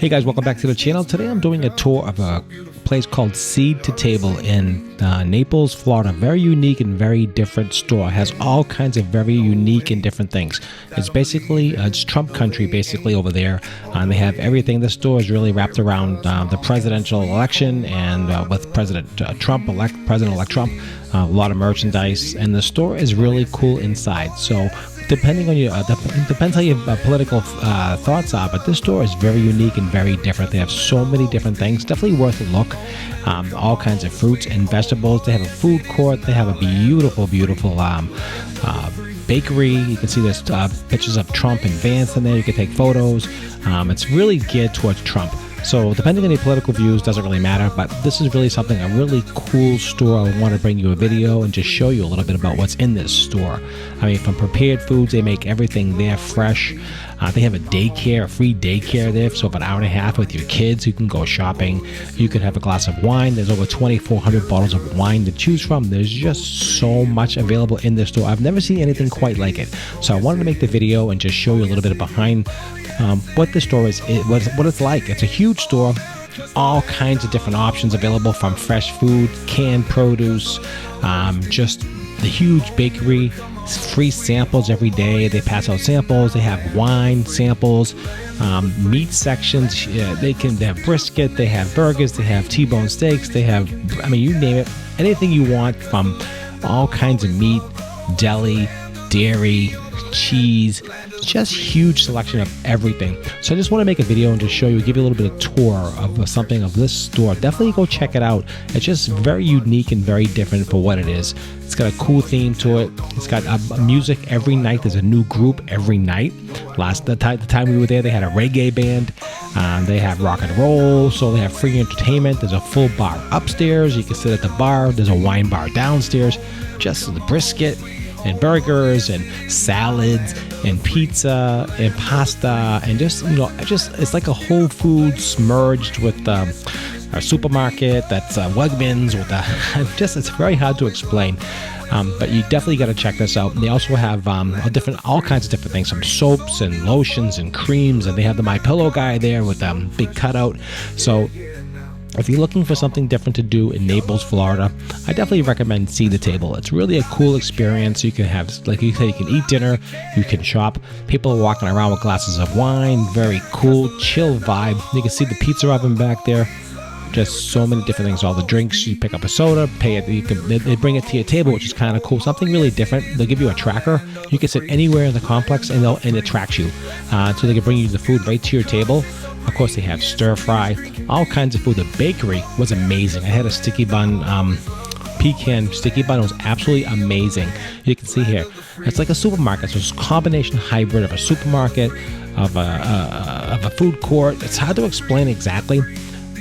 Hey guys, welcome back to the channel. Today I'm doing a tour of a place called Seed to Table in Naples, Florida. Very unique and very different store. It has all kinds of very unique and different things. It's basically, it's Trump country basically over there. They have everything. This store is really wrapped around the presidential election and with President President-elect Trump. A lot of merchandise, and the store is really cool inside. So depending on your depends how your political thoughts are, but this store is very unique and very different. They have so many different things. Definitely worth a look. All kinds of fruits and vegetables. They have a food court. They have a beautiful bakery. You can see there's pictures of Trump and Vance in there. You can take photos. It's really geared towards Trump. So depending on your political views, doesn't really matter, but this is really something, a really cool store. I want to bring you a video and just show you a little bit about what's in this store. I mean, from prepared foods, they make everything there fresh. They have a daycare, a free daycare there, so for an hour and a half with your kids, you can go shopping. You can have a glass of wine. There's over 2,400 bottles of wine to choose from. There's just so much available in this store. I've never seen anything quite like it. So I wanted to make the video and just show you a little bit behind what the store is, what it's like. It's a huge store, all kinds of different options available, from fresh food, canned produce, just the huge bakery, free samples every day. They pass out samples. They have wine samples, meat sections. They have brisket. They have burgers. They have T-bone steaks. They have, I mean, you name it, anything you want, from all kinds of meat, deli, dairy, cheese, just huge selection of everything. So I just want to make a video and just show you, give you a little bit of tour of something of this store. Definitely go check it out. It's just very unique and very different for what it is. It's got a cool theme to it. It's got music every night. There's a new group every night. The time we were there, they had a reggae band. They have rock and roll, so they have free entertainment. There's a full bar upstairs. You can sit at the bar. There's a wine bar downstairs. Just the brisket and burgers and salads and pizza and pasta and just, you know, it's like a Whole Foods merged with a supermarket that's Wegmans with it's very hard to explain. But you definitely got to check this out. And they also have all kinds of different things, some soaps and lotions and creams, and they have the My Pillow guy there with big cutout. So if you're looking for something different to do in Naples, Florida, I definitely recommend Seed to Table. It's really a cool experience. You can have, like you said, you can eat dinner, you can shop. People are walking around with glasses of wine. Very cool, chill vibe. You can see the pizza oven back there. Just so many different things. All the drinks, you pick up a soda, pay it. They bring it to your table, which is kind of cool. Something really different. They'll give you a tracker. You can sit anywhere in the complex, and it tracks you. So they can bring you the food right to your table. Of course, they have stir fry, all kinds of food. The bakery was amazing. I had a sticky bun, pecan sticky bun. It was absolutely amazing. You can see here, it's like a supermarket. So it's a combination hybrid of a supermarket, of a food court. It's hard to explain exactly,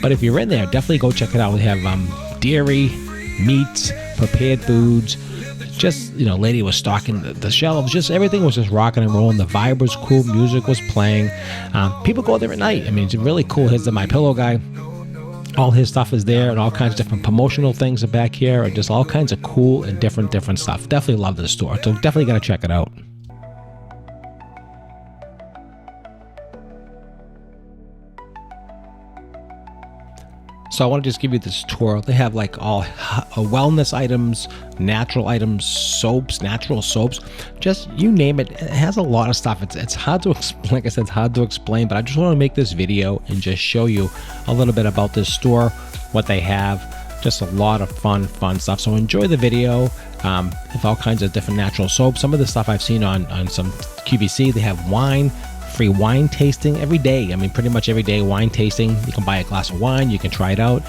but if you're in there, definitely go check it out. We have dairy, meats, prepared foods. Just, you know, lady was stocking the shelves. Just everything was just rocking and rolling. The vibe was cool. Music was playing. People go there at night. I mean, it's really cool. Here's the My Pillow guy. All his stuff is there, and all kinds of different promotional things are back here, and just all kinds of cool and different stuff. Definitely love this store. So definitely got to check it out. So I want to just give you this tour. They have like all wellness items, natural items, soaps, natural soaps, just you name it. It has a lot of stuff. It's hard to explain. Like I said, it's hard to explain, but I just want to make this video and just show you a little bit about this store, what they have. Just a lot of fun stuff. So enjoy the video. With all kinds of different natural soaps. Some of the stuff I've seen on some QVC. They have wine. Free wine tasting every day. I mean, pretty much every day wine tasting. You can buy a glass of wine, you can try it out.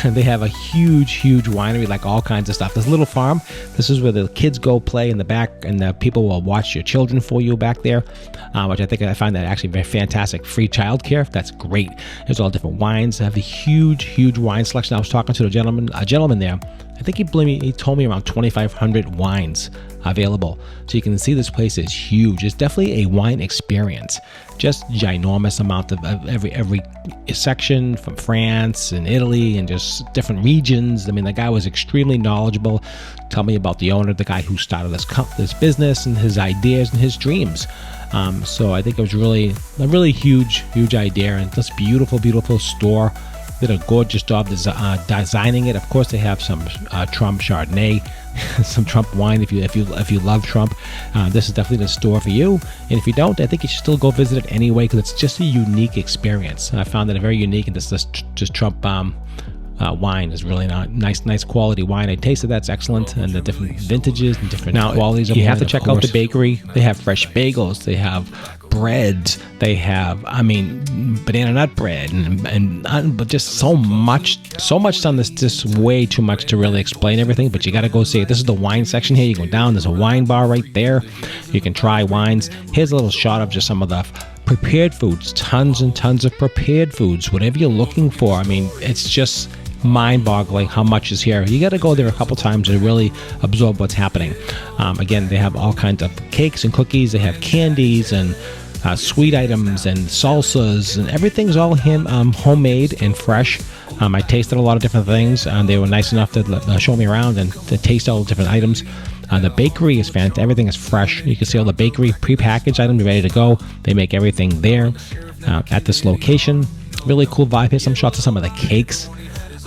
They have a huge winery, like all kinds of stuff. This little farm, this is where the kids go play in the back, and the people will watch your children for you back there, which I find that actually very fantastic. Free childcare, that's great. There's all different wines. They have a huge wine selection. I was talking to a gentleman there. I think he told me around 2,500 wines available. So you can see this place is huge. It's definitely a wine experience. Just ginormous amount of every section, from France and Italy and just different regions. I mean, the guy was extremely knowledgeable. Tell me about the owner, the guy who started this business, and his ideas and his dreams. So I think it was really a really huge idea, and this beautiful store. Did a gorgeous job designing it. Of course, they have some Trump Chardonnay, some Trump wine. If you love Trump, this is definitely the store for you. And if you don't, I think you should still go visit it anyway, because it's just a unique experience. I found it very unique, and this Trump wine is really nice quality wine. I tasted that's excellent, and the different vintages and different qualities of wine. You have to check out the bakery. They have fresh bagels. They have breads. They have, banana nut bread, but just so much done. There's just way too much to really explain everything, but you got to go see it. This is the wine section here. You go down, there's a wine bar right there. You can try wines. Here's a little shot of just some of the prepared foods, tons and tons of prepared foods, whatever you're looking for. It's just mind-boggling how much is here. You got to go there a couple times to really absorb what's happening. Again, they have all kinds of cakes and cookies. They have candies and sweet items and salsas, and everything's all homemade and fresh. I tasted a lot of different things, and they were nice enough to show me around and to taste all the different items. The bakery is fantastic. Everything is fresh. You can see all the bakery prepackaged items ready to go. They make everything there at this location. Really cool vibe. Here's some shots of some of the cakes.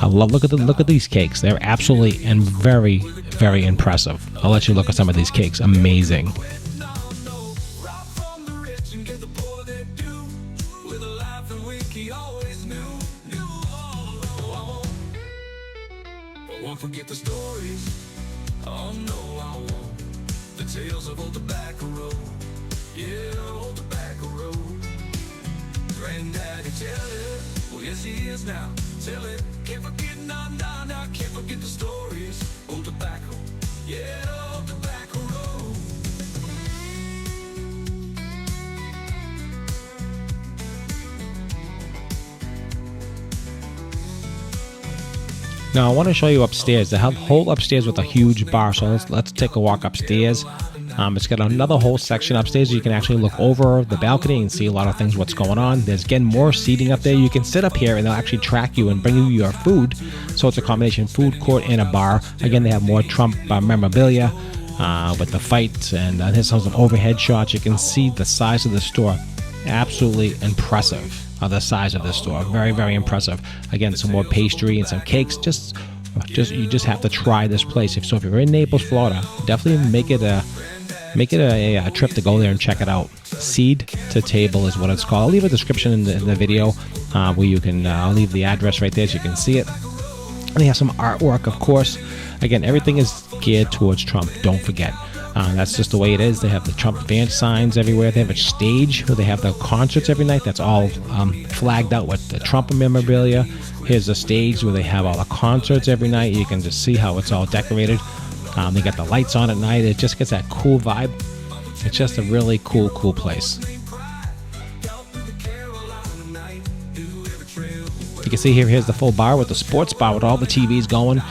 I love look at these cakes. They're absolutely and very, very impressive. I'll let you look at some of these cakes. Amazing. Won't forget the stories. Oh no, I won't. The tales of old tobacco road. Yeah, old tobacco road. Granddaddy tell it. Well, yes he is now. Tell it. Can't forget, nah, can't forget the stories. Old tobacco. Yeah, old tobacco road. Now I want to show you upstairs. They have a whole upstairs with a huge bar, so let's take a walk upstairs. It's got another whole section upstairs. You can actually look over the balcony and see a lot of things, what's going on. There's again more seating up there. You can sit up here and they'll actually track you and bring you your food. So it's a combination food court and a bar. Again, they have more Trump memorabilia with the fights, and here's some overhead shots. You can see the size of the store. Absolutely impressive. The size of this store, very, very impressive. Again, some more pastry and some cakes. You just have to try this place. If you're in Naples, Florida, definitely make it a trip to go there and check it out. Seed to Table is what it's called. I'll leave a description in the video where you can. I'll leave the address right there so you can see it. And they have some artwork, of course. Again, everything is geared towards Trump. Don't forget. That's just the way it is. They have the Trump fan signs everywhere. They have a stage where they have the concerts every night. That's all flagged out with the Trump memorabilia. Here's a stage where they have all the concerts every night. You can just see how it's all decorated. They got the lights on at night. It just gets that cool vibe. It's just a really cool place. You can see here's the full bar with the sports bar with all the TVs going.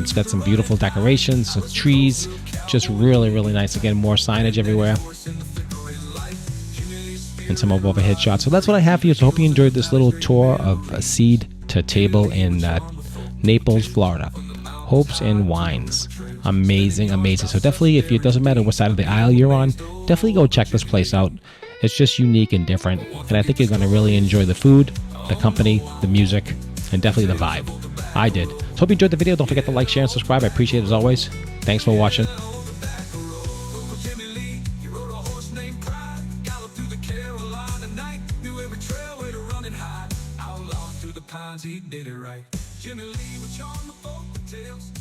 It's got some beautiful decorations, some trees, just really, really nice. Again, more signage everywhere, and some overhead shots. So that's what I have for you. So I hope you enjoyed this little tour of Seed to Table in Naples, Florida. Hopes and Wines. Amazing. So definitely, if it doesn't matter what side of the aisle you're on, definitely go check this place out. It's just unique and different, and I think you're going to really enjoy the food, the company, the music, and definitely the vibe. I did. So hope you enjoyed the video. Don't forget to like, share, and subscribe. I appreciate it as always. Thanks for watching. He did it right. Jimmy Lee was on the folk tales.